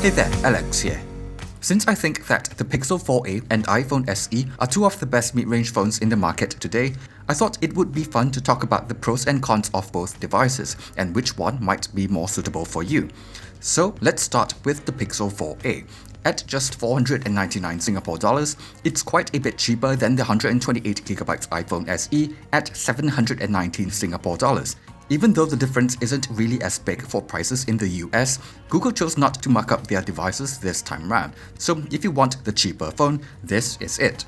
Hey there, Alex here. Since I think that the Pixel 4a and iPhone SE are two of the best mid-range phones in the market today, I thought it would be fun to talk about the pros and cons of both devices and which one might be more suitable for you. So let's start with the Pixel 4a. At just 499 Singapore dollars, it's quite a bit cheaper than the 128GB iPhone SE at 719 Singapore dollars. Even though the difference isn't really as big for prices in the US, Google chose not to mark up their devices this time round, so if you want the cheaper phone, this is it.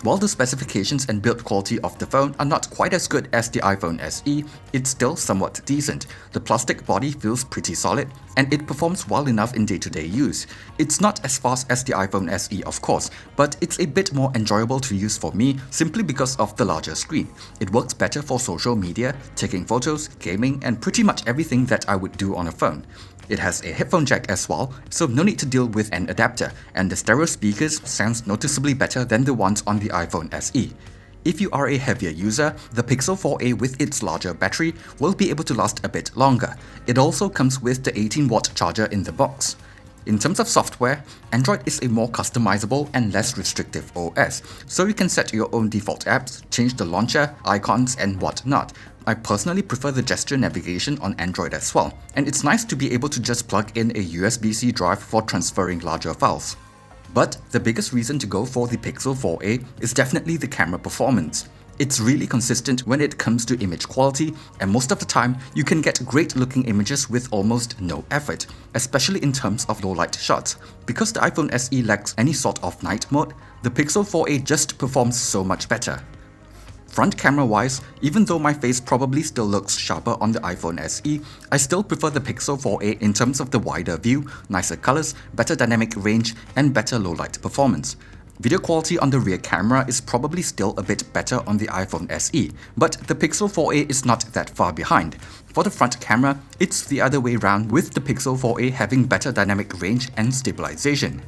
While the specifications and build quality of the phone are not quite as good as the iPhone SE, it's still somewhat decent. The plastic body feels pretty solid, and it performs well enough in day-to-day use. It's not as fast as the iPhone SE of course, but it's a bit more enjoyable to use for me simply because of the larger screen. It works better for social media, taking photos, gaming, and pretty much everything that I would do on a phone. It has a headphone jack as well, so no need to deal with an adapter, and the stereo speakers sounds noticeably better than the ones on the iPhone SE. If you are a heavier user, the Pixel 4a with its larger battery will be able to last a bit longer. It also comes with the 18-watt charger in the box. In terms of software, Android is a more customizable and less restrictive OS, so you can set your own default apps, change the launcher, icons, and whatnot. I personally prefer the gesture navigation on Android as well, and it's nice to be able to just plug in a USB-C drive for transferring larger files. But the biggest reason to go for the Pixel 4a is definitely the camera performance. It's really consistent when it comes to image quality, and most of the time you can get great looking images with almost no effort, especially in terms of low light shots. Because the iPhone SE lacks any sort of night mode, the Pixel 4a just performs so much better. Front camera wise, even though my face probably still looks sharper on the iPhone SE, I still prefer the Pixel 4a in terms of the wider view, nicer colors, better dynamic range, and better low light performance. Video quality on the rear camera is probably still a bit better on the iPhone SE, but the Pixel 4a is not that far behind. For the front camera, it's the other way around, with the Pixel 4a having better dynamic range and stabilization.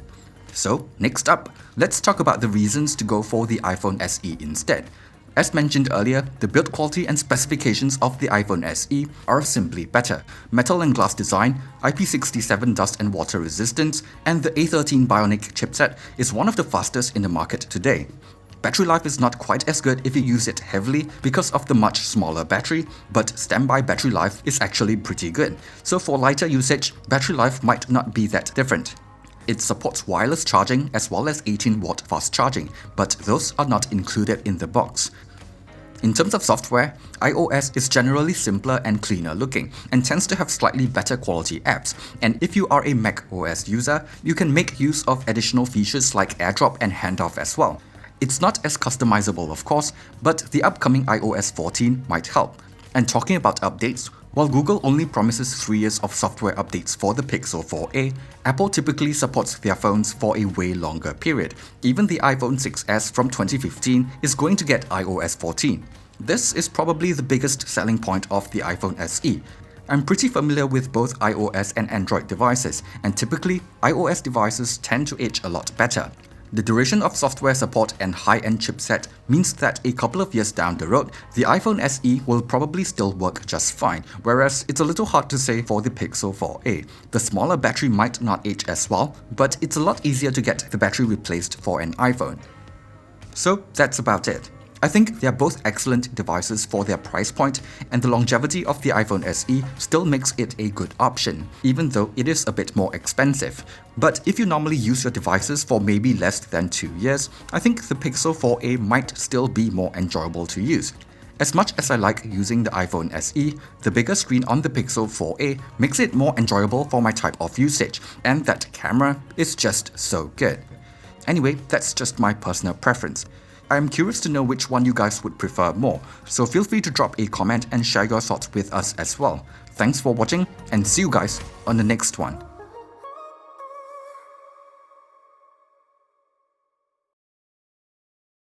So next up, let's talk about the reasons to go for the iPhone SE instead. As mentioned earlier, the build quality and specifications of the iPhone SE are simply better. Metal and glass design, IP67 dust and water resistance, and the A13 Bionic chipset is one of the fastest in the market today. Battery life is not quite as good if you use it heavily because of the much smaller battery, but standby battery life is actually pretty good. So for lighter usage, battery life might not be that different. It supports wireless charging as well as 18-watt fast charging, but those are not included in the box. In terms of software, iOS is generally simpler and cleaner looking, and tends to have slightly better quality apps. And if you are a Mac OS user, you can make use of additional features like AirDrop and Handoff as well. It's not as customizable of course, but the upcoming iOS 14 might help. And talking about updates, while Google only promises 3 years of software updates for the Pixel 4a, Apple typically supports their phones for a way longer period. Even the iPhone 6s from 2015 is going to get iOS 14. This is probably the biggest selling point of the iPhone SE. I'm pretty familiar with both iOS and Android devices, and typically iOS devices tend to age a lot better. The duration of software support and high-end chipset means that a couple of years down the road, the iPhone SE will probably still work just fine, whereas it's a little hard to say for the Pixel 4a. The smaller battery might not age as well, but it's a lot easier to get the battery replaced for an iPhone. So that's about it. I think they are both excellent devices for their price point, and the longevity of the iPhone SE still makes it a good option, even though it is a bit more expensive. But if you normally use your devices for maybe less than 2 years, I think the Pixel 4a might still be more enjoyable to use. As much as I like using the iPhone SE, the bigger screen on the Pixel 4a makes it more enjoyable for my type of usage, and that camera is just so good. Anyway, that's just my personal preference. I'm curious to know which one you guys would prefer more, so feel free to drop a comment and share your thoughts with us as well. Thanks for watching, and see you guys on the next one.